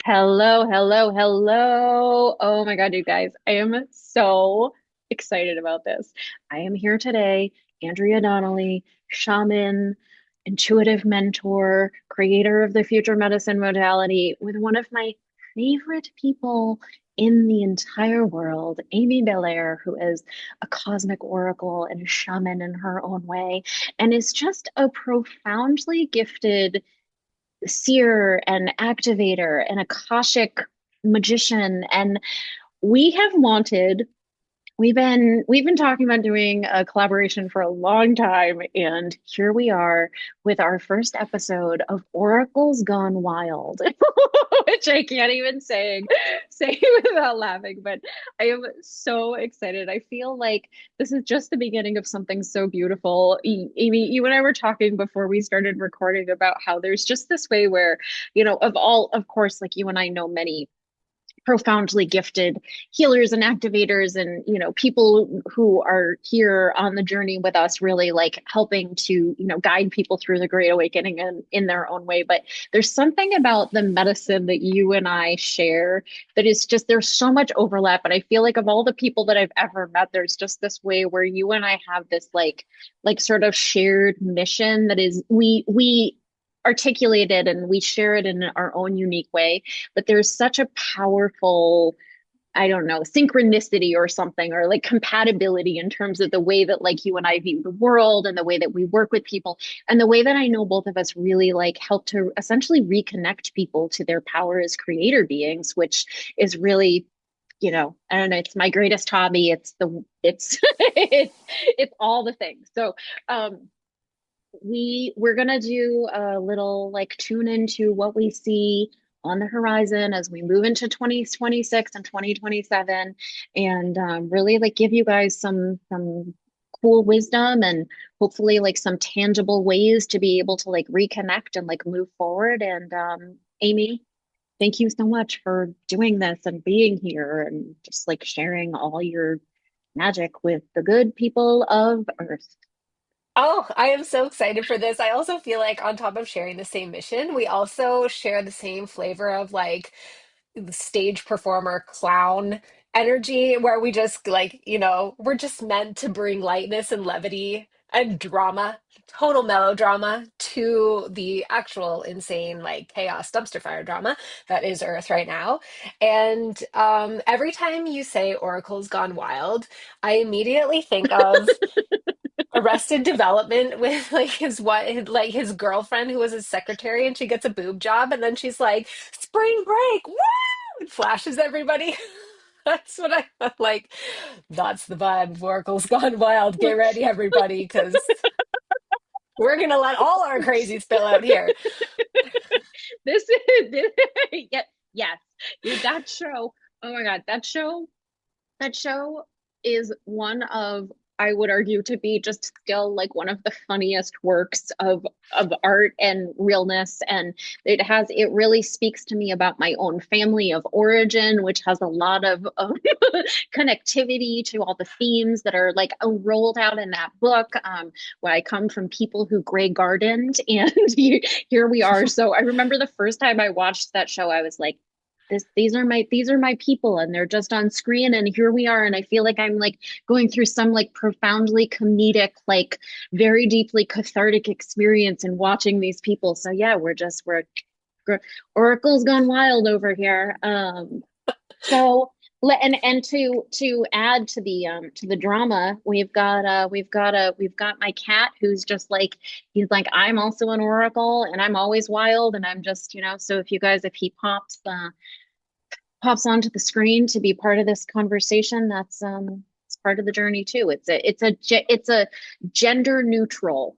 Hello, hello, hello. Oh my God, you guys. I am so excited about this. I am here today, Andrea Donnelly, shaman, intuitive mentor, creator of the future medicine modality, with one of my favorite people in the entire world, Amy Belair, who is a cosmic oracle and a shaman in her own way, and is just a profoundly gifted seer and activator and akashic magician. And we have wanted we've been talking about doing a collaboration for a long time, and here we are with our first episode of Oracles Gone Wild, which I can't even say without laughing. But I am so excited. I feel like this is just the beginning of something so beautiful. Amy, you and I were talking before we started recording about how there's just this way where, of course, like you and I know many profoundly gifted healers and activators and people who are here on the journey with us, really like helping to guide people through the great awakening in their own way. But there's something about the medicine that you and I share that is just, there's so much overlap. And I feel like of all the people that I've ever met, there's just this way where you and I have this like sort of shared mission that is we articulate it and we share it in our own unique way. But there's such a powerful, I don't know, synchronicity or something, or like compatibility in terms of the way that like you and I view the world and the way that we work with people, and the way that I know both of us really like help to essentially reconnect people to their power as creator beings, which is really, I don't know, it's my greatest hobby. It's it's all the things. So we're gonna do a little like tune into what we see on the horizon as we move into 2026 and 2027, and really like give you guys some cool wisdom and hopefully like some tangible ways to be able to like reconnect and like move forward. And Amy, thank you so much for doing this and being here and just like sharing all your magic with the good people of Earth. Oh, I am so excited for this. I also feel like on top of sharing the same mission, we also share the same flavor of like the stage performer clown energy where we just we're just meant to bring lightness and levity and drama, total melodrama to the actual insane like chaos dumpster fire drama that is Earth right now. And every time you say Oracle's gone wild, I immediately think of Arrested Development with like his girlfriend who was his secretary, and she gets a boob job and then she's like spring break, woo, and flashes everybody. That's what I felt like. That's the vibe of Oracle's Gone Wild. Get ready, everybody, because we're gonna let all our crazy spill out here. This is yeah, yes. That show. Oh my God, that show is one of, I would argue, to be just still like one of the funniest works of art and realness. And it really speaks to me about my own family of origin, which has a lot of connectivity to all the themes that are like rolled out in that book. Where I come from people who gray gardened, and here we are. So I remember the first time I watched that show, I was like, these are my people, and they're just on screen, and here we are. And I feel like I'm like going through some like profoundly comedic, like very deeply cathartic experience in watching these people. So yeah, we're Oracle's gone wild over here. So and to add to the drama, we've got my cat who's just like, he's like, I'm also an oracle and I'm always wild, and I'm just, so if he pops onto the screen to be part of this conversation, that's it's part of the journey too. It's a gender neutral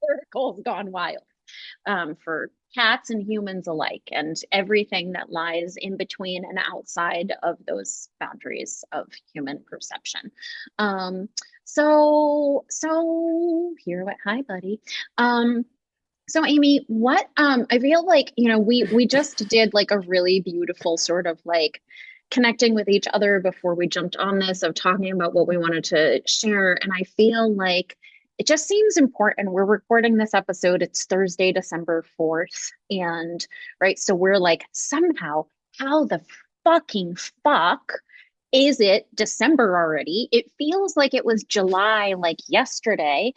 oracle's gone wild, for cats and humans alike, and everything that lies in between and outside of those boundaries of human perception. So here, what? Hi, buddy. So Amy, what I feel like, we just did like a really beautiful sort of like connecting with each other before we jumped on this, of talking about what we wanted to share. And I feel like it just seems important. We're recording this episode. It's Thursday, December 4th. And right, so we're like, somehow, how the fucking fuck is it December already? It feels like it was July, like yesterday.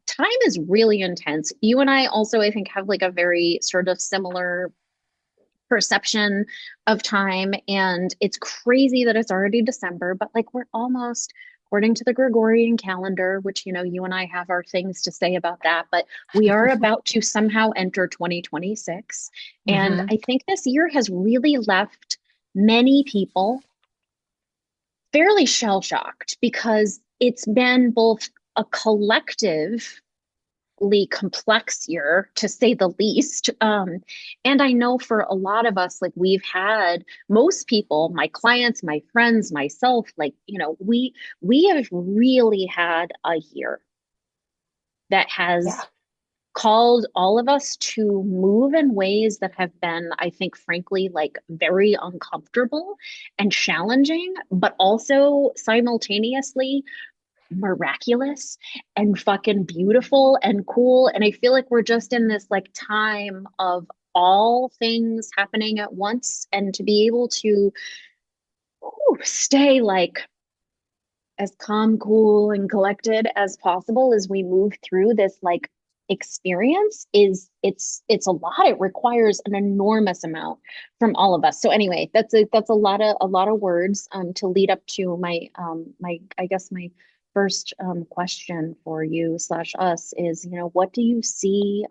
Time is really intense. You and I also, I think, have like a very sort of similar perception of time. And it's crazy that it's already December, but like we're almost, according to the Gregorian calendar, which, you know, you and I have our things to say about that, but we are about to somehow enter 2026. And Hmm. I think this year has really left many people fairly shell shocked because it's been both a collectively complex year to say the least. And I know for a lot of us, like we've had most people, my clients, my friends, myself, like, you know, we have really had a year that Yeah. has called all of us to move in ways that have been, I think, frankly, like very uncomfortable and challenging, but also simultaneously miraculous and fucking beautiful and cool. And I feel like we're just in this like time of all things happening at once and to be able to stay like as calm, cool, and collected as possible as we move through this like experience is it's a lot. It requires an enormous amount from all of us. So anyway, that's a lot of words to lead up to my I guess my first question for you slash us is, you know, what do you see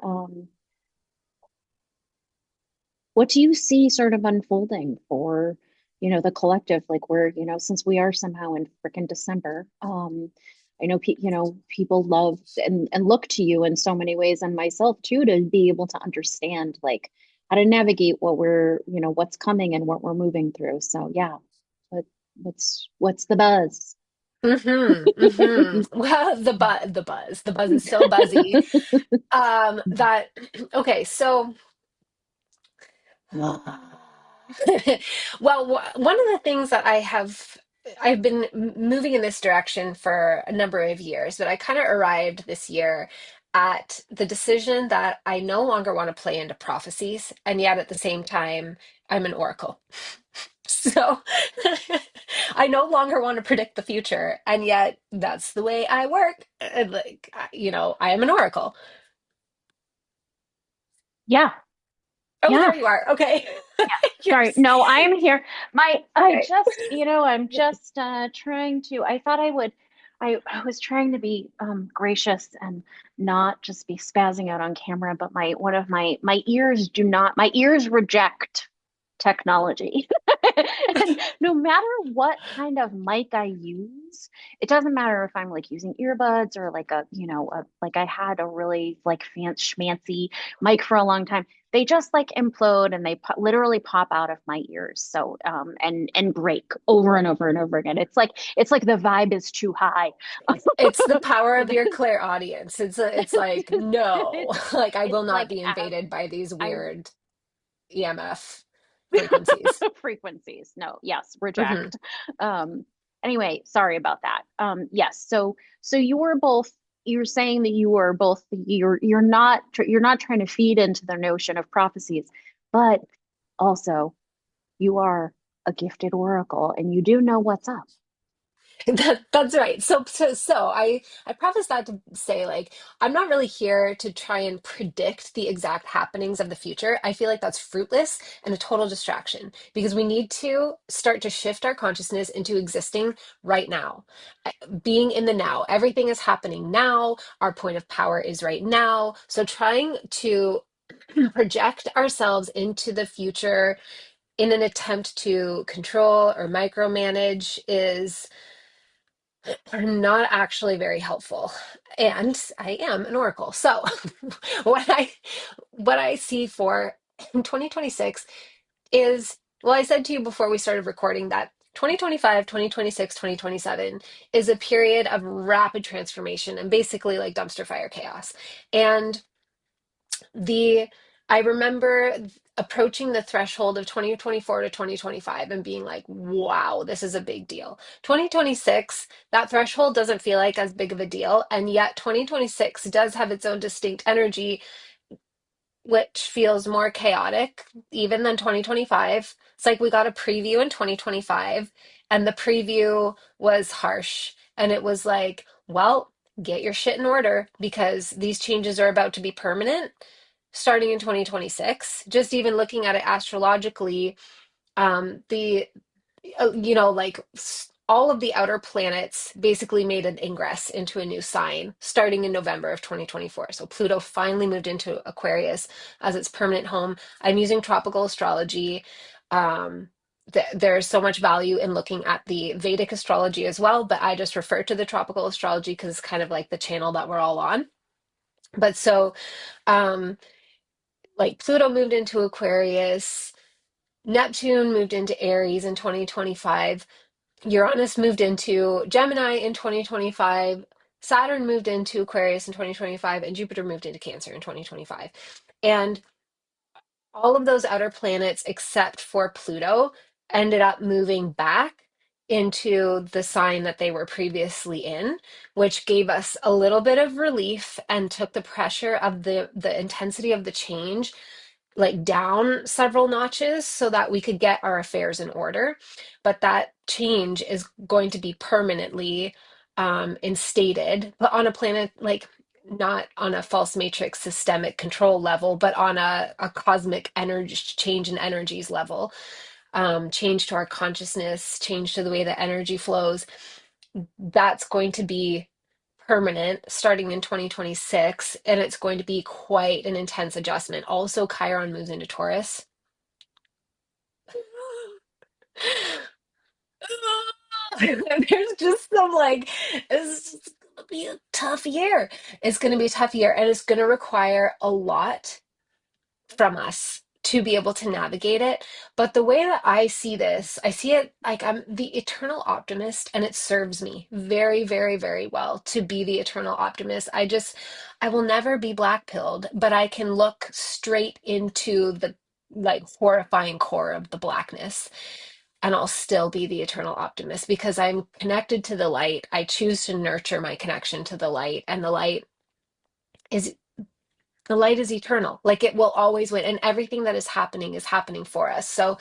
sort of unfolding for, you know, the collective? Like we're, you know, since we are somehow in frickin' December, I know, you know, people love and look to you in so many ways, and myself too, to be able to understand like how to navigate what we're, you know, what's coming and what we're moving through. So yeah, what what's the buzz? Well, the buzz is so buzzy. That okay, so well, one of the things that I've been moving in this direction for a number of years, but I kind of arrived this year at the decision that I no longer want to play into prophecies, and yet at the same time, I'm an oracle. So I no longer want to predict the future, and yet that's the way I work. Like, I am an oracle. Yeah, Oh, yeah. there you are. Okay. Sorry. Yours. No, I'm here. I Okay. just, you know, I'm just trying to, I thought I would, I was trying to be gracious and not just be spazzing out on camera, but one of my ears do not, my ears reject technology. And no matter what kind of mic I use, it doesn't matter if I'm like using earbuds or like a, you know, like I had a really like fancy schmancy mic for a long time. They just like implode and they literally pop out of my ears. So and break over and over and over again. It's like the vibe is too high. It's the power of your clairaudience. It's like, no, it's like I will it's not like be invaded by these I weird EMF frequencies. frequencies. No, yes, Hmm. reject. Um, anyway, sorry about that. Yes, so you were both. You're saying that you were both. You're not trying to feed into the notion of prophecies, but also you are a gifted oracle, and you do know what's up. That's right. So I preface that to say, like, I'm not really here to try and predict the exact happenings of the future. I feel like that's fruitless and a total distraction because we need to start to shift our consciousness into existing right now, being in the now. Everything is happening now. Our point of power is right now. So trying to project ourselves into the future in an attempt to control or micromanage is are not actually very helpful. And I am an oracle. So what I what I see for 2026 is, well, I said to you before we started recording that 2025, 2026, 2027 is a period of rapid transformation and basically like dumpster fire chaos. And the I remember approaching the threshold of 2024 to 2025 and being like, wow, this is a big deal. 2026, that threshold doesn't feel like as big of a deal. And yet 2026 does have its own distinct energy, which feels more chaotic even than 2025. It's like we got a preview in 2025, and the preview was harsh. And it was like, well, get your shit in order because these changes are about to be permanent starting in 2026. Just even looking at it astrologically, the like all of the outer planets basically made an ingress into a new sign starting in November of 2024. So Pluto finally moved into Aquarius as its permanent home. I'm using tropical astrology. Um, there's so much value in looking at the Vedic astrology as well, but I just refer to the tropical astrology because it's kind of like the channel that we're all on. But so, um, like Pluto moved into Aquarius, Neptune moved into Aries in 2025. Uranus moved into Gemini in 2025, Saturn moved into Aquarius in 2025, and Jupiter moved into Cancer in 2025. And all of those outer planets, except for Pluto, ended up moving back into the sign that they were previously in, which gave us a little bit of relief and took the pressure of the intensity of the change like down several notches so that we could get our affairs in order. But that change is going to be permanently instated, but on a planet like not on a false matrix systemic control level, but on a cosmic energy change in energies level, change to our consciousness, change to the way that energy flows. That's going to be permanent starting in 2026, and it's going to be quite an intense adjustment. Also, Chiron moves into Taurus. There's just some like, it's gonna be a tough year. It's gonna be a tough year, and it's gonna require a lot from us to be able to navigate it. But the way that I see this, I see it like I'm the eternal optimist, and it serves me very, very, very well to be the eternal optimist. I will never be black-pilled, but I can look straight into the like horrifying core of the blackness. And I'll still be the eternal optimist because I'm connected to the light. I choose to nurture my connection to the light, and is the light is eternal. Like it will always win, and everything that is happening for us. So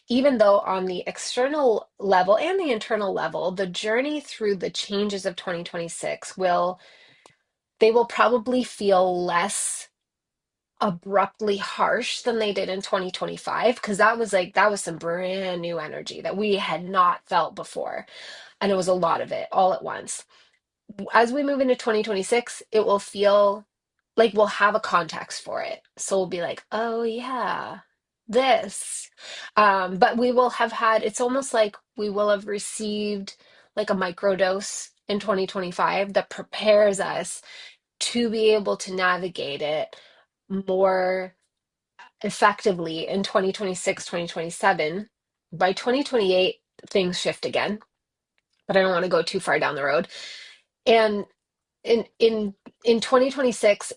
even though on the external level and the internal level, the journey through the changes of 2026 they will probably feel less abruptly harsh than they did in 2025 because that was some brand new energy that we had not felt before, and it was a lot of it all at once. As we move into 2026, it will feel like we'll have a context for it. So we'll be like, oh yeah, this. But we will have had, it's almost like we will have received like a microdose in 2025 that prepares us to be able to navigate it more effectively in 2026, 2027. By 2028, things shift again, but I don't want to go too far down the road. And in in in 2026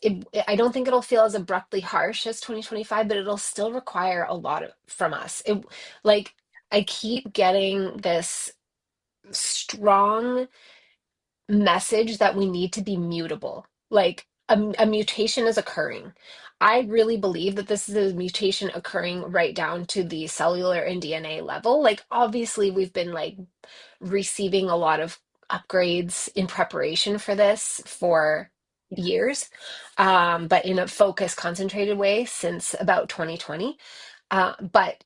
I don't think it'll feel as abruptly harsh as 2025, but it'll still require a lot from us. Like I keep getting this strong message that we need to be mutable. Like a mutation is occurring. I really believe that this is a mutation occurring right down to the cellular and DNA level. Like obviously we've been like receiving a lot of upgrades in preparation for this for Yeah. years, but in a focused, concentrated way since about 2020. But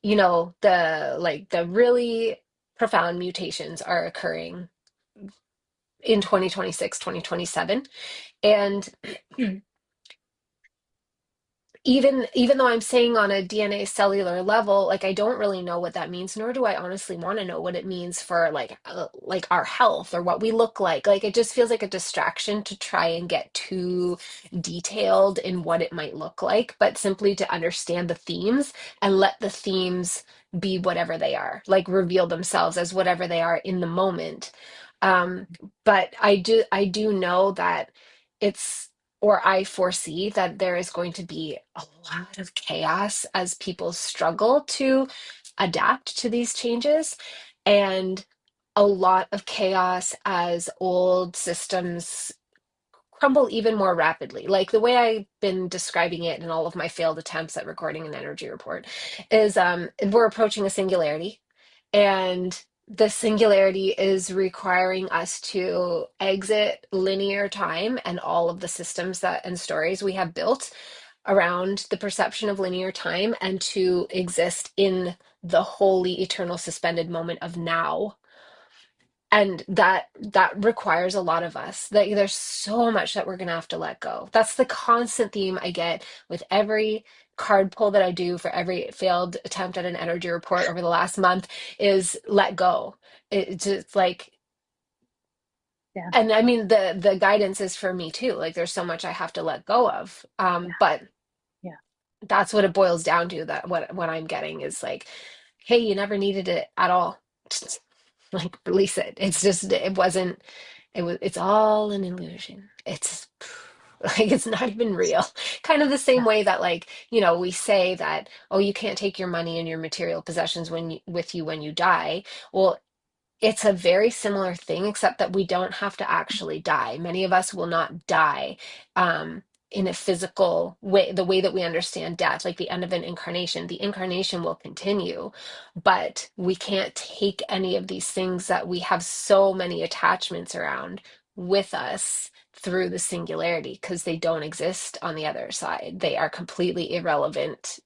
the really profound mutations are occurring in 2026, 2027. And even though I'm saying on a DNA cellular level, like I don't really know what that means, nor do I honestly want to know what it means for like our health or what we look like. Like it just feels like a distraction to try and get too detailed in what it might look like, but simply to understand the themes and let the themes be whatever they are, like reveal themselves as whatever they are in the moment. Um, but I do know that it's or I foresee that there is going to be a lot of chaos as people struggle to adapt to these changes, and a lot of chaos as old systems crumble even more rapidly. Like the way I've been describing it in all of my failed attempts at recording an energy report is we're approaching a singularity, and the singularity is requiring us to exit linear time and all of the systems that and stories we have built around the perception of linear time, and to exist in the holy eternal suspended moment of now. And that requires a lot of us. That there's so much that we're going to have to let go. That's the constant theme I get with every card pull that I do for every failed attempt at an energy report over the last month is let go. It's just like, Yeah, and I mean the guidance is for me too. Like there's so much I have to let go of. yeah, But yeah. that's what it boils down to, that what I'm getting is like, hey, you never needed it at all. Just, like, release it. It's just, it wasn't, it's all an illusion. It's like, it's not even real. Kind of the same Yeah. way that, like, we say that, oh, you can't take your money and your material possessions with you when you die. Well, it's a very similar thing, except that we don't have to actually die. Many of us will not die in a physical way, the way that we understand death, like the end of an incarnation. The incarnation will continue, but we can't take any of these things that we have so many attachments around with us through the singularity, because they don't exist on the other side. They are completely irrelevant,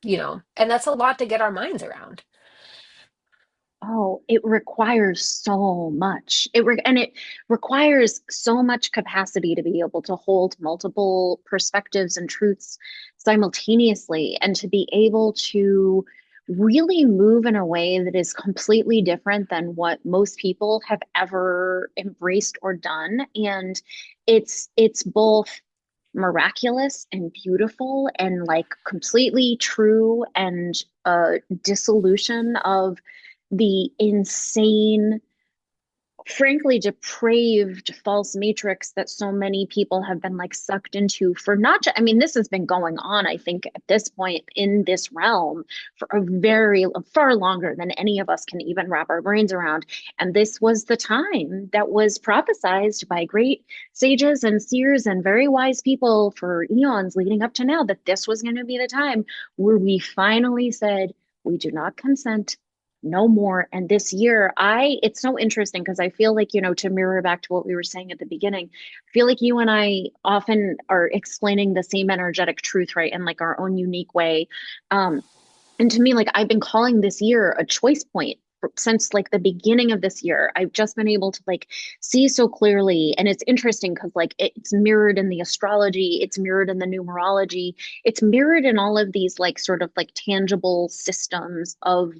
and that's a lot to get our minds around. Oh, it requires so much. And it requires so much capacity to be able to hold multiple perspectives and truths simultaneously, and to be able to really move in a way that is completely different than what most people have ever embraced or done. And it's both miraculous and beautiful and like completely true, and a dissolution of the insane, frankly depraved false matrix that so many people have been like sucked into for not just, I mean, this has been going on, I think, at this point in this realm for a very far longer than any of us can even wrap our brains around. And this was the time that was prophesized by great sages and seers and very wise people for eons leading up to now, that this was going to be the time where we finally said, we do not consent no more. And this year, it's so interesting because I feel like, to mirror back to what we were saying at the beginning, I feel like you and I often are explaining the same energetic truth, right? In like our own unique way. And to me, like, I've been calling this year a choice point since like the beginning of this year. I've just been able to like see so clearly. And it's interesting because like it's mirrored in the astrology, it's mirrored in the numerology, it's mirrored in all of these like sort of like tangible systems of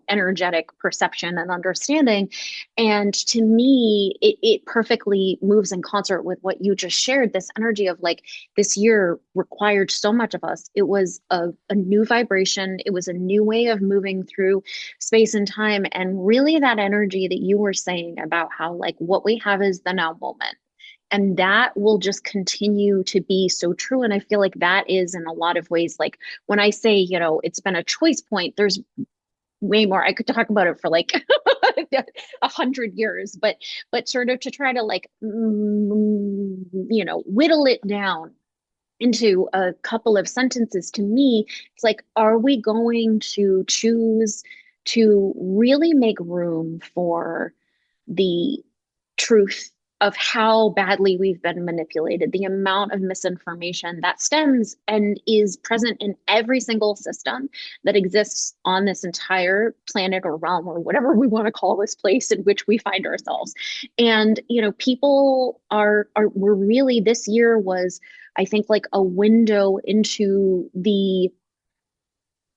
energetic perception and understanding. And to me, it perfectly moves in concert with what you just shared, this energy of like this year required so much of us. It was a new vibration, it was a new way of moving through space and time. And really, that energy that you were saying about how like what we have is the now moment. And that will just continue to be so true. And I feel like that is in a lot of ways, like when I say, it's been a choice point, there's way more. I could talk about it for like 100 years, but sort of to try to like whittle it down into a couple of sentences. To me, it's like, are we going to choose to really make room for the truth of how badly we've been manipulated, the amount of misinformation that stems and is present in every single system that exists on this entire planet or realm or whatever we want to call this place in which we find ourselves. And, people were really, this year was, I think, like a window into the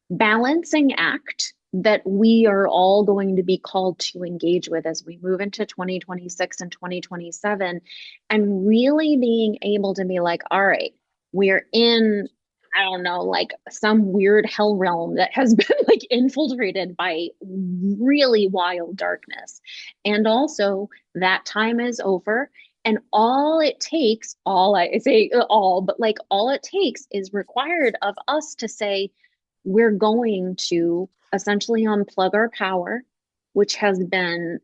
balancing act that we are all going to be called to engage with as we move into 2026 and 2027, and really being able to be like, all right, we're in, I don't know, like some weird hell realm that has been like infiltrated by really wild darkness. And also, that time is over. And all it takes, all I say all, but like all it takes is required of us to say, we're going to essentially unplug our power, which has been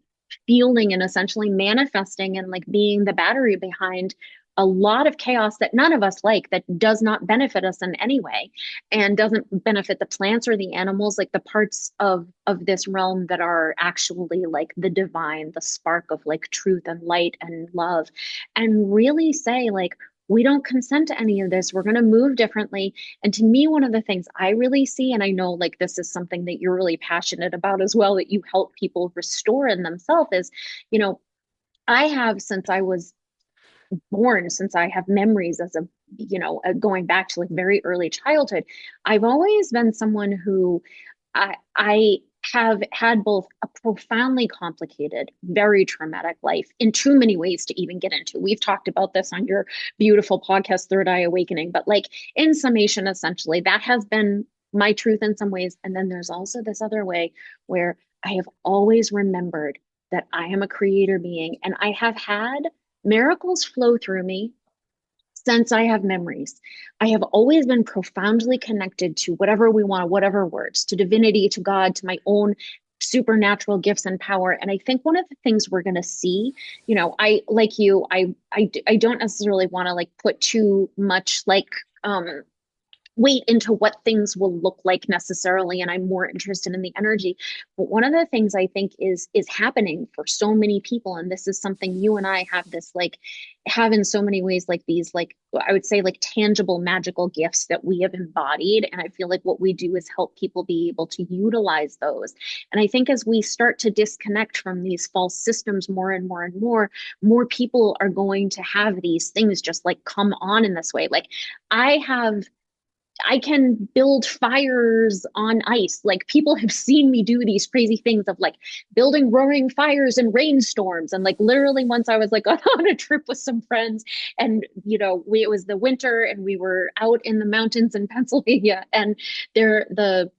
fueling and essentially manifesting and like being the battery behind a lot of chaos that none of us like, that does not benefit us in any way and doesn't benefit the plants or the animals, like the parts of this realm that are actually like the divine, the spark of like truth and light and love, and really say like, we don't consent to any of this. We're going to move differently. And to me, one of the things I really see, and I know like this is something that you're really passionate about as well, that you help people restore in themselves, is, you know, I have since I was born, since I have memories as a, going back to like very early childhood, I've always been someone who I have had both a profoundly complicated, very traumatic life in too many ways to even get into. We've talked about this on your beautiful podcast, Third Eye Awakening, but like in summation, essentially, that has been my truth in some ways. And then there's also this other way where I have always remembered that I am a creator being and I have had miracles flow through me since I have memories. I have always been profoundly connected to whatever we want, whatever words, to divinity, to God, to my own supernatural gifts and power. And I think one of the things we're going to see, I like you, I don't necessarily want to like put too much like weight into what things will look like necessarily, and I'm more interested in the energy. But one of the things I think is happening for so many people, and this is something you and I have this like have in so many ways, like these like I would say like tangible magical gifts that we have embodied, and I feel like what we do is help people be able to utilize those. And I think as we start to disconnect from these false systems more and more and more people are going to have these things just like come on in this way. Like I can build fires on ice. Like people have seen me do these crazy things of like building roaring fires in rainstorms. And like literally once I was like on a trip with some friends and it was the winter and we were out in the mountains in Pennsylvania and the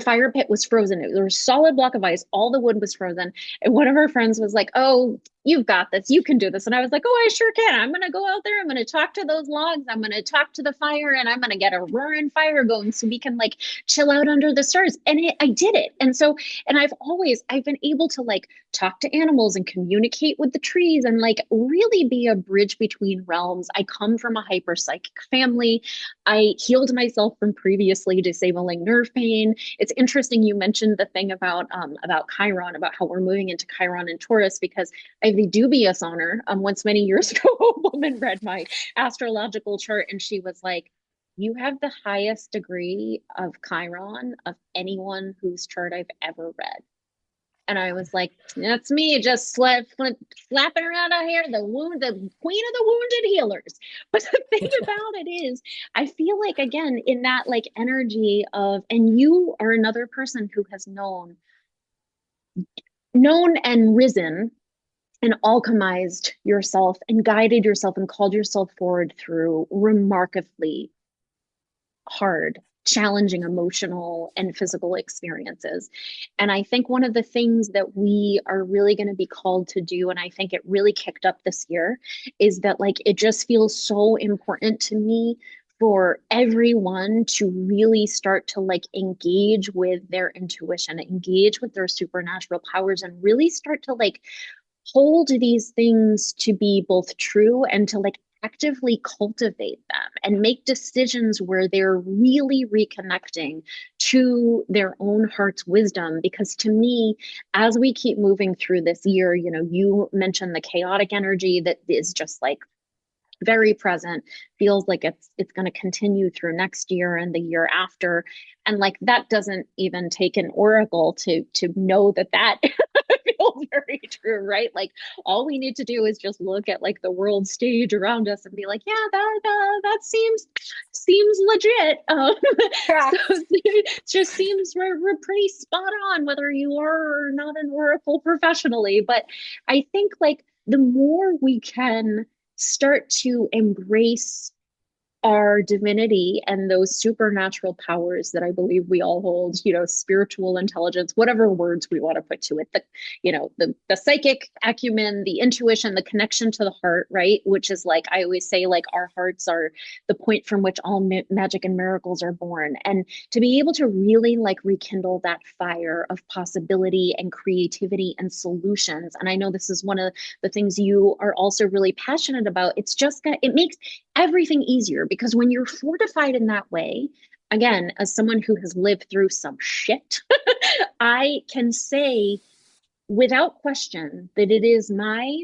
fire pit was frozen. There was a solid block of ice. All the wood was frozen. And one of our friends was like, "Oh, you've got this. You can do this." And I was like, "Oh, I sure can. I'm going to go out there. I'm going to talk to those logs. I'm going to talk to the fire and I'm going to get a roaring fire going so we can like chill out under the stars." And I did it. And I've been able to like talk to animals and communicate with the trees and like really be a bridge between realms. I come from a hyper psychic family. I healed myself from previously disabling nerve pain. It's interesting you mentioned the thing about Chiron, about how we're moving into Chiron and Taurus, because I have the dubious honor. Once many years ago, a woman read my astrological chart and she was like, "You have the highest degree of Chiron of anyone whose chart I've ever read." And I was like, "That's me, just slapping around out here, the queen of the wounded healers." But the thing about it is, I feel like again in that like energy of, and you are another person who has known and risen and alchemized yourself and guided yourself and called yourself forward through remarkably hard, challenging emotional and physical experiences. And I think one of the things that we are really going to be called to do, and I think it really kicked up this year, is that like it just feels so important to me for everyone to really start to like engage with their intuition, engage with their supernatural powers, and really start to like hold these things to be both true and to like actively cultivate them and make decisions where they're really reconnecting to their own heart's wisdom. Because to me, as we keep moving through this year, you mentioned the chaotic energy that is just like very present, feels like it's going to continue through next year and the year after. And like that doesn't even take an oracle to know that feels very true, right? Like all we need to do is just look at like the world stage around us and be like, yeah, that seems legit. So Correct. it just seems we're pretty spot on, whether you are or not an oracle professionally. But I think like the more we can start to embrace our divinity and those supernatural powers that I believe we all hold, spiritual intelligence, whatever words we want to put to it, the psychic acumen, the intuition, the connection to the heart, right? Which is like, I always say, like, our hearts are the point from which all magic and miracles are born. And to be able to really like rekindle that fire of possibility and creativity and solutions. And I know this is one of the things you are also really passionate about. It makes everything easier because when you're fortified in that way, again, as someone who has lived through some shit, I can say without question that it is my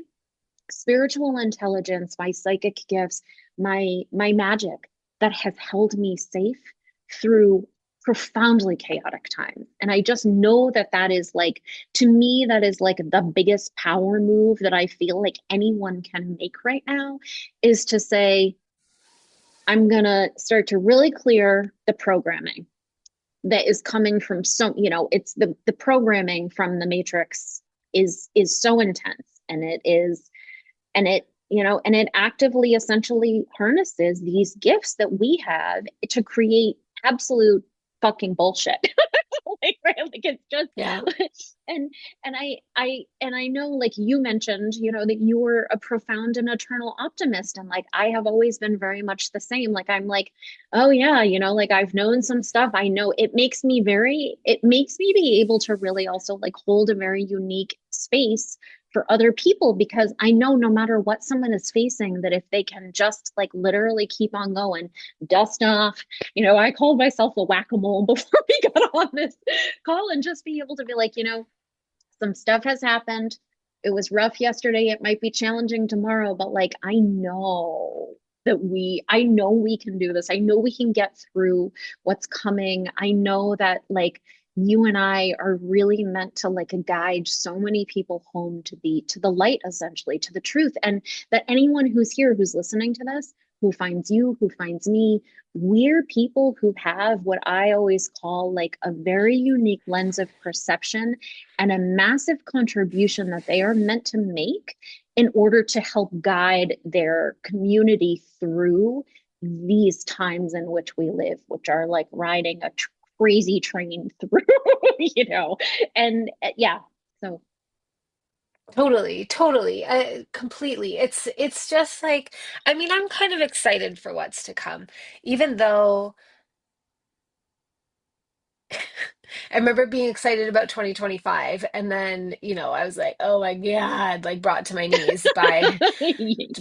spiritual intelligence, my psychic gifts, my magic that has held me safe through profoundly chaotic times. And I just know that that is like, to me, that is like the biggest power move that I feel like anyone can make right now, is to say, I'm going to start to really clear the programming that is coming from it's the programming from the matrix is so intense, and it actively essentially harnesses these gifts that we have to create absolute fucking bullshit. Like, right? Like, it's just Yeah. and and I know, like you mentioned, that you were a profound and eternal optimist, and like I have always been very much the same. Like, I'm like, oh yeah, like I've known some stuff. I know it makes me be able to really also like hold a very unique space for other people, because I know no matter what someone is facing, that if they can just like literally keep on going, dust off, I called myself a whack-a-mole before we got on this call, and just be able to be like, some stuff has happened. It was rough yesterday. It might be challenging tomorrow, but like, I know we can do this. I know we can get through what's coming. I know that like you and I are really meant to like guide so many people home to the light, essentially, to the truth. And that anyone who's here, who's listening to this, who finds you, who finds me, we're people who have what I always call like a very unique lens of perception and a massive contribution that they are meant to make in order to help guide their community through these times in which we live, which are like riding a crazy train through, and yeah. So Totally, totally, completely. It's just like, I mean, I'm kind of excited for what's to come, even though I remember being excited about 2025, and then, I was like, oh my God, like brought to my knees by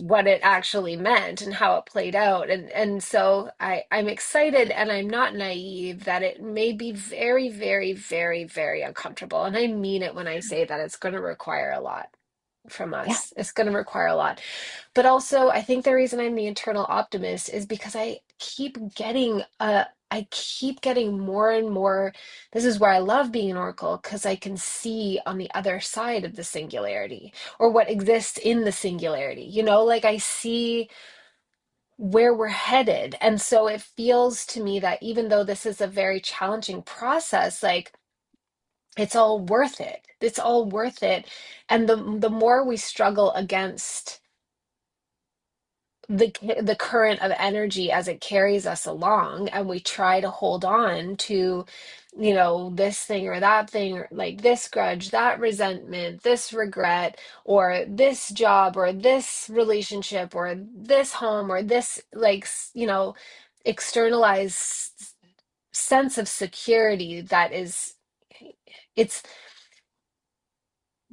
what it actually meant and how it played out. And so I'm excited, and I'm not naive that it may be very, very, very, very uncomfortable. And I mean it when I say that it's going to require a lot from yeah. us. It's going to require a lot. But also, I think the reason I'm the eternal optimist is because I keep getting more and more. This is where I love being an oracle, because I can see on the other side of the singularity, or what exists in the singularity. Like, I see where we're headed. And so it feels to me that even though this is a very challenging process, like, it's all worth it. It's all worth it. And the more we struggle against the current of energy as it carries us along, and we try to hold on to, this thing or that thing, or like this grudge, that resentment, this regret, or this job, or this relationship, or this home, or this, like, externalized sense of security, that is, it's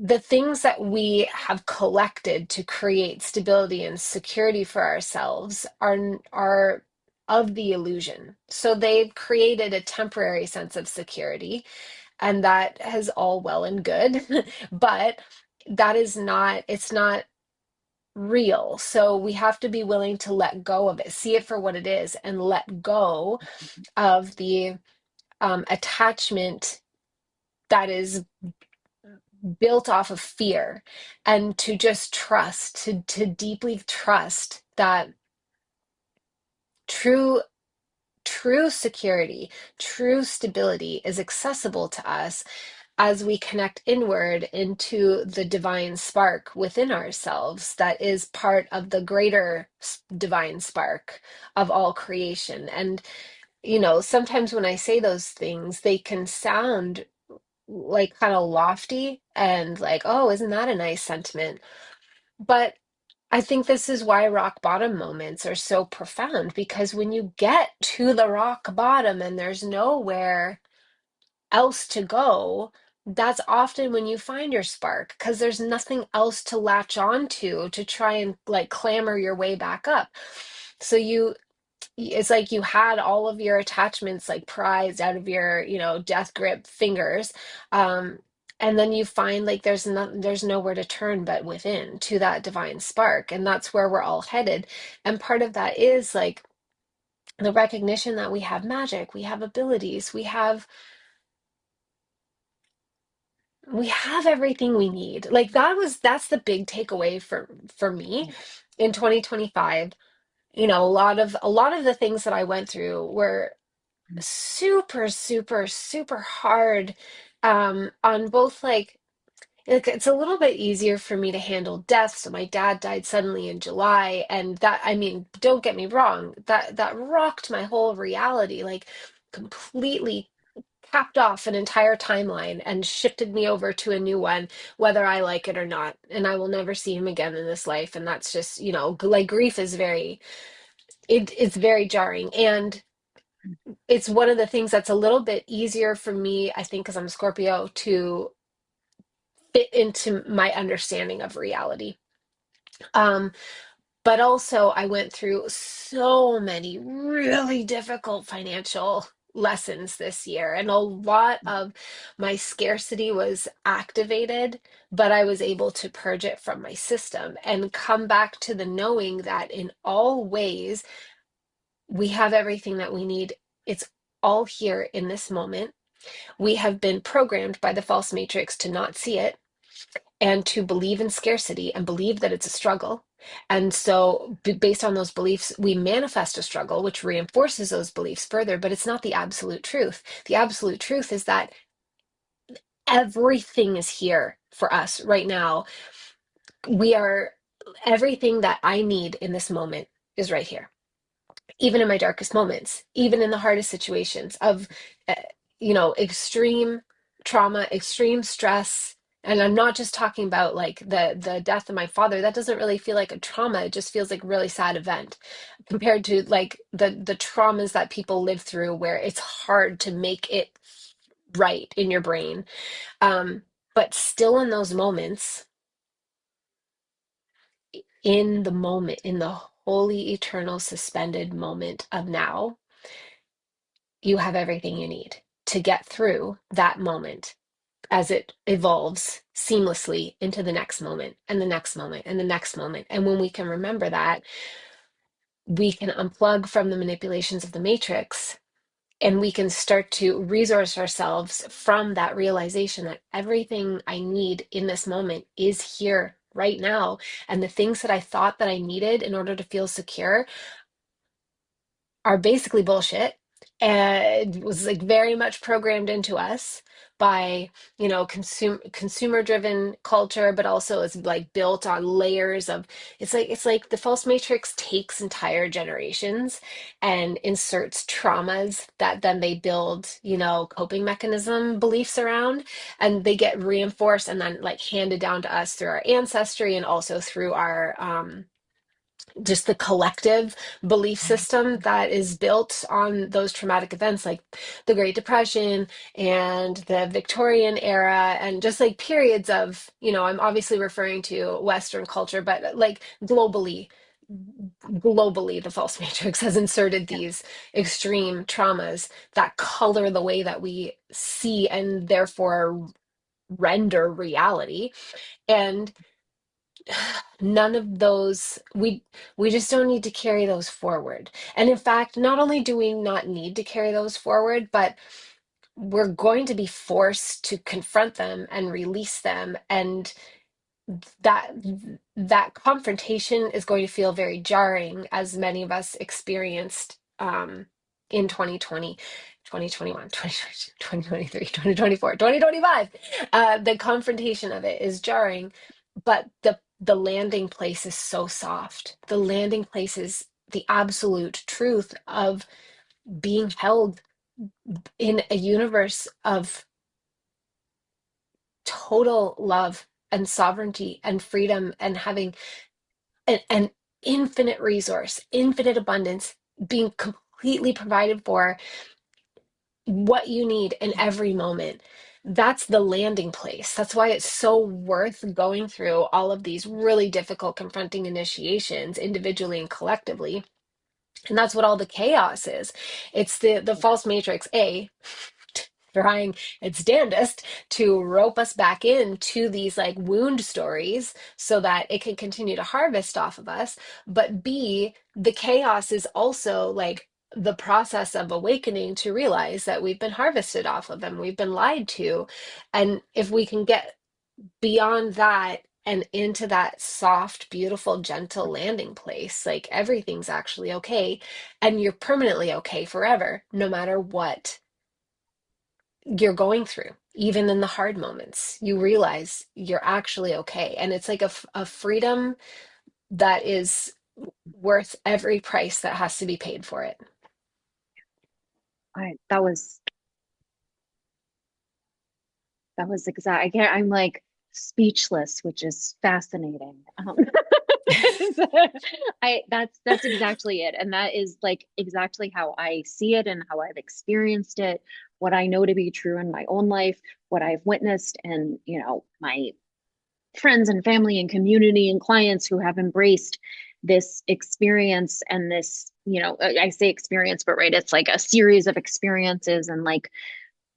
the things that we have collected to create stability and security for ourselves are of the illusion. So they've created a temporary sense of security, and that is all well and good, but it's not real. So we have to be willing to let go of it, see it for what it is, and let go of the attachment that is built off of fear, and to just trust, to deeply trust that true true security, true stability is accessible to us, as we connect inward into the divine spark within ourselves that is part of the greater divine spark of all creation. And, sometimes when I say those things, they can sound like kind of lofty and like, oh, isn't that a nice sentiment? But I think this is why rock bottom moments are so profound, because when you get to the rock bottom and there's nowhere else to go, that's often when you find your spark, because there's nothing else to latch on to try and like clamber your way back up. So it's like you had all of your attachments like prized out of your, death grip fingers. Um, and then you find like there's nowhere to turn but within to that divine spark. And that's where we're all headed. And part of that is like the recognition that we have magic, we have abilities, we have everything we need. Like that's the big takeaway for me in 2025. A lot of the things that I went through were super, super, super hard, on both like it's a little bit easier for me to handle death. So my dad died suddenly in July, and that, I mean, don't get me wrong, that rocked my whole reality, like completely capped off an entire timeline and shifted me over to a new one, whether I like it or not. And I will never see him again in this life. And that's just, like grief is it's very jarring. And it's one of the things that's a little bit easier for me, I think, because I'm a Scorpio, to fit into my understanding of reality. Um, but also, I went through so many really difficult financial lessons this year, and a lot of my scarcity was activated, but I was able to purge it from my system and come back to the knowing that in all ways, we have everything that we need. It's all here in this moment. We have been programmed by the false matrix to not see it and to believe in scarcity and believe that it's a struggle. And so, based on those beliefs, we manifest a struggle, which reinforces those beliefs further, but it's not the absolute truth. The absolute truth is that everything is here for us right now. We are, everything that I need in this moment is right here, even in my darkest moments, even in the hardest situations of, uh, extreme trauma, extreme stress. And I'm not just talking about like the death of my father. That doesn't really feel like a trauma. It just feels like a really sad event compared to like the traumas that people live through where it's hard to make it right in your brain. Um, but still in those moments, in the moment, in the holy, eternal, suspended moment of now, you have everything you need to get through that moment as it evolves seamlessly into the next moment and the next moment and the next moment. And when we can remember that, we can unplug from the manipulations of the matrix, and we can start to resource ourselves from that realization that everything I need in this moment is here right now. And the things that I thought that I needed in order to feel secure are basically bullshit, and it was like very much programmed into us by, consumer driven culture, but also is like built on layers of, it's like the false matrix takes entire generations and inserts traumas that then they build, coping mechanism beliefs around, and they get reinforced and then like handed down to us through our ancestry and also through our, just the collective belief system that is built on those traumatic events like the Great Depression and the Victorian era, and just like periods of, I'm obviously referring to Western culture, but like globally, the false matrix has inserted Yeah. these extreme traumas that color the way that we see and therefore render reality. And none of those, we just don't need to carry those forward. And in fact, not only do we not need to carry those forward, but we're going to be forced to confront them and release them. And that that confrontation is going to feel very jarring, as many of us experienced, in 2020. 2021, 2022, 2023, 2024, 2025. The confrontation of it is jarring, but the landing place is so soft. The landing place is the absolute truth of being held in a universe of total love and sovereignty and freedom and having an infinite resource, infinite abundance, being completely provided for what you need in every moment. That's the landing place. That's why it's so worth going through all of these really difficult confronting initiations individually and collectively. And that's what all the chaos is. It's the Yeah. false matrix, trying its damnedest to rope us back into these like wound stories so that it can continue to harvest off of us. But B, the chaos is also like the process of awakening to realize that we've been harvested off of them, we've been lied to. And if we can get beyond that and into that soft, beautiful, gentle landing place, like everything's actually okay. And you're permanently okay forever, no matter what you're going through. Even in the hard moments, you realize you're actually okay. And it's like a freedom that is worth every price that has to be paid for it. That was exact. I can't, I'm like speechless, which is fascinating. That's exactly it. And that is like exactly how I see it and how I've experienced it, what I know to be true in my own life, what I've witnessed, and my friends and family and community and clients who have embraced this experience and this, I say experience, but right, it's like a series of experiences and like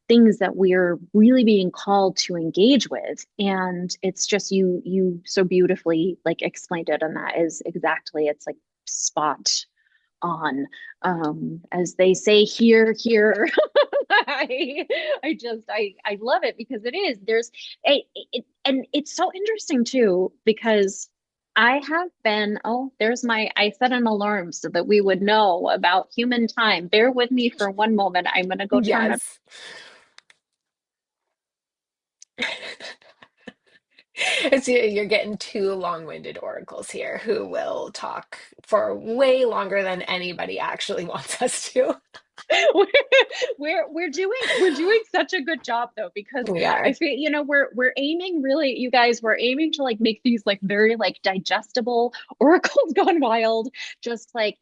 things that we're really being called to engage with. And it's just you so beautifully like explained it, and that is exactly, it's like spot on. As they say here. I I love it because it is, there's and it's so interesting too, because I have been, oh, there's my, I set an alarm so that we would know about human time. Bear with me for one moment. I'm going to go turn it. Yes. It's, you're getting two long-winded oracles here who will talk for way longer than anybody actually wants us to. we're, we're doing such a good job though, because We I are. feel, we're aiming, really, you guys, we're aiming to like make these like very like digestible oracles gone wild, just like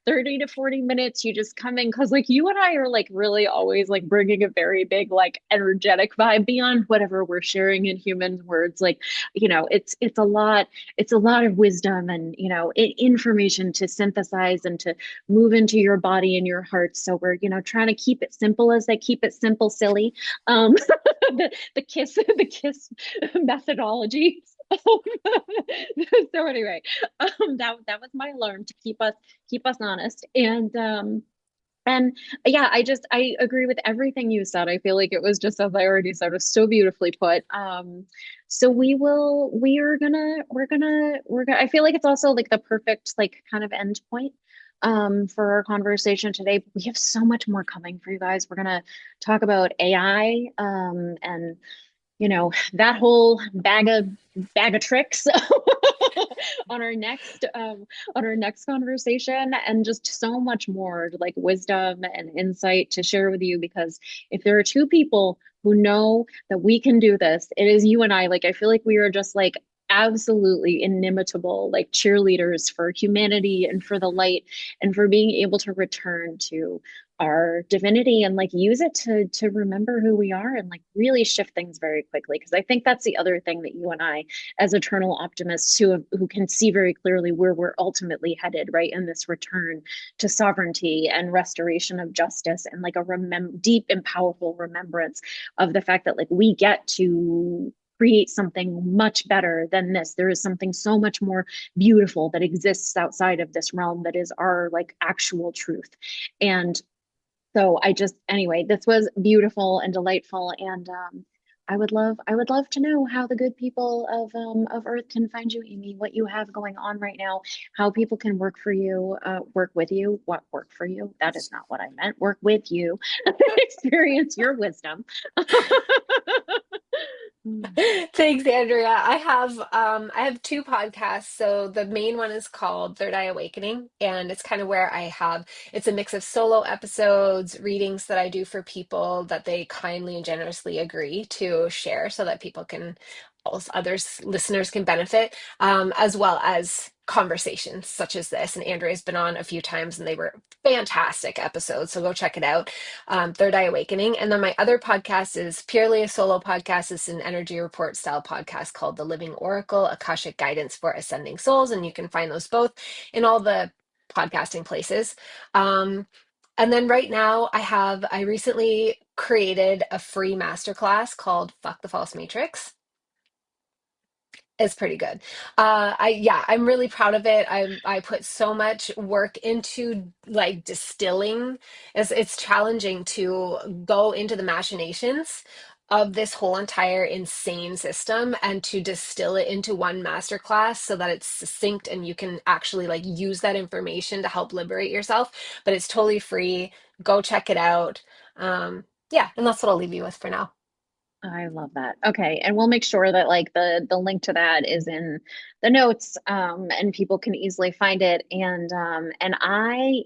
30 to 40 minutes. You just come in because like you and I are like really always like bringing a very big like energetic vibe beyond whatever we're sharing in human words. Like it's a lot, it's a lot of wisdom and information to synthesize and to move into your body and your heart. So we're, trying to keep it simple, as they keep it simple, silly. The kiss methodology. So anyway, that was my alarm to keep us honest. And yeah, I agree with everything you said. I feel like it was just, as I already said, was so beautifully put. So we're gonna, I feel like it's also like the perfect like kind of end point for our conversation today. We have so much more coming for you guys. We're gonna talk about AI and that whole bag of tricks on our next conversation, and just so much more like wisdom and insight to share with you. Because if there are two people who know that we can do this, it is you and I. Like, I feel like we are just like absolutely inimitable like cheerleaders for humanity and for the light, and for being able to return to our divinity and like use it to remember who we are and like really shift things very quickly. Because I think that's the other thing that you and I, as eternal optimists who can see very clearly where we're ultimately headed, right, in this return to sovereignty and restoration of justice, and like a deep and powerful remembrance of the fact that like we get to create something much better than this. There is something so much more beautiful that exists outside of this realm, that is our like actual truth. And so I just, anyway, this was beautiful and delightful. And I would love to know how the good people of Earth can find you, Amy, what you have going on right now, how people can work for you, work with you, what work for you. That is not what I meant. Work with you, experience your wisdom. Thanks, Andrea. I have two podcasts. So the main one is called Third Eye Awakening, and it's kind of where it's a mix of solo episodes, readings that I do for people that they kindly and generously agree to share so that people can also others listeners can benefit, as well as conversations such as this. And Andrea's been on a few times and they were fantastic episodes. So go check it out, Third Eye Awakening. And then my other podcast is purely a solo podcast. It's an energy report style podcast called The Living Oracle, Akashic Guidance for Ascending Souls. And you can find those both in all the podcasting places. And then right now I recently created a free masterclass called Fuck the False Matrix. It's pretty good. I'm really proud of it. I put so much work into like distilling. It's challenging to go into the machinations of this whole entire insane system and to distill it into one masterclass so that it's succinct and you can actually like use that information to help liberate yourself. But it's totally free. Go check it out. Yeah, and that's what I'll leave you with for now. I love that. Okay, and we'll make sure that like the link to that is in the notes, and people can easily find it. And I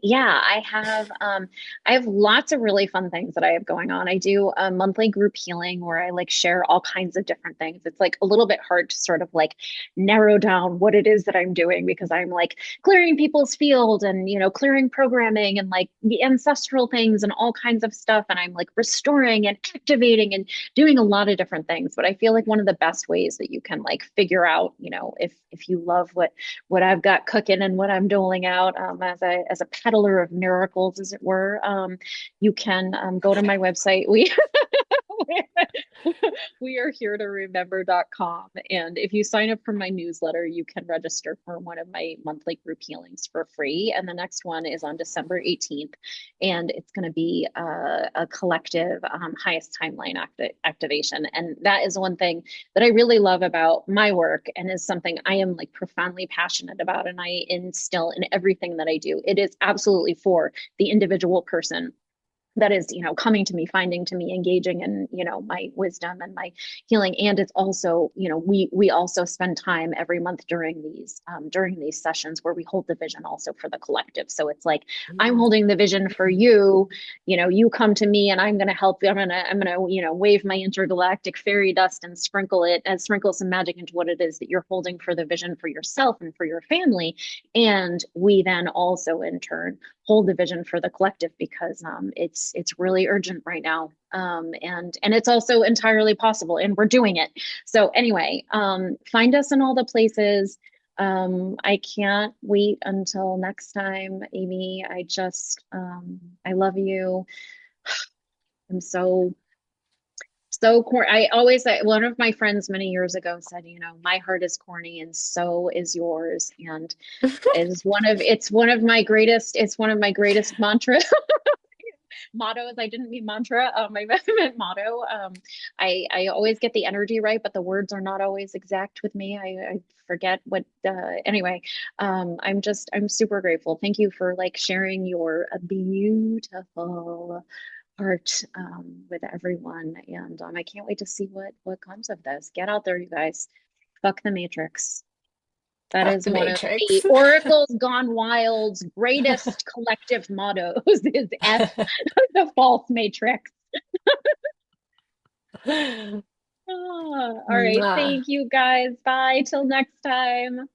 have lots of really fun things that I have going on. I do a monthly group healing where I like share all kinds of different things. It's like a little bit hard to sort of like narrow down what it is that I'm doing because I'm like clearing people's field and clearing programming and like the ancestral things and all kinds of stuff, and I'm like restoring and activating and doing a lot of different things. But I feel like one of the best ways that you can like figure out, if you love what I've got cooking and what I'm doling out, as a peddler of miracles, as it were, you can go to my website. We are here to remember.com. And if you sign up for my newsletter, you can register for one of my monthly group healings for free. And the next one is on December 18th. And it's going to be a collective highest timeline activation. And that is one thing that I really love about my work and is something I am like profoundly passionate about. And I instill in everything that I do. It is absolutely for the individual person that is coming to me, finding to me, engaging in my wisdom and my healing. And it's also we also spend time every month during these sessions where we hold the vision also for the collective. So it's like I'm holding the vision for you. You come to me and I'm going to help you. I'm going to wave my intergalactic fairy dust and sprinkle some magic into what it is that you're holding for the vision for yourself and for your family. And we then also in turn hold the vision for the collective because it's really urgent right now, and it's also entirely possible, and we're doing it. So anyway, find us in all the places. I can't wait until next time, Amy. I love you. I'm so corny. I always one of my friends many years ago said, my heart is corny and so is yours. And it's one of my greatest mantras. Mottos. I didn't mean mantra. I meant motto. I always get the energy right, but the words are not always exact with me. I forget what. Anyway, I'm super grateful. Thank you for like sharing your beautiful heart with everyone, and I can't wait to see what comes of this. Get out there, you guys. Fuck the Matrix. That Fuck is the one of the Matrix. Oracle's Gone Wild's greatest collective mottos is F the false matrix. Ah, all right. Mwah. Thank you guys. Bye. Till next time.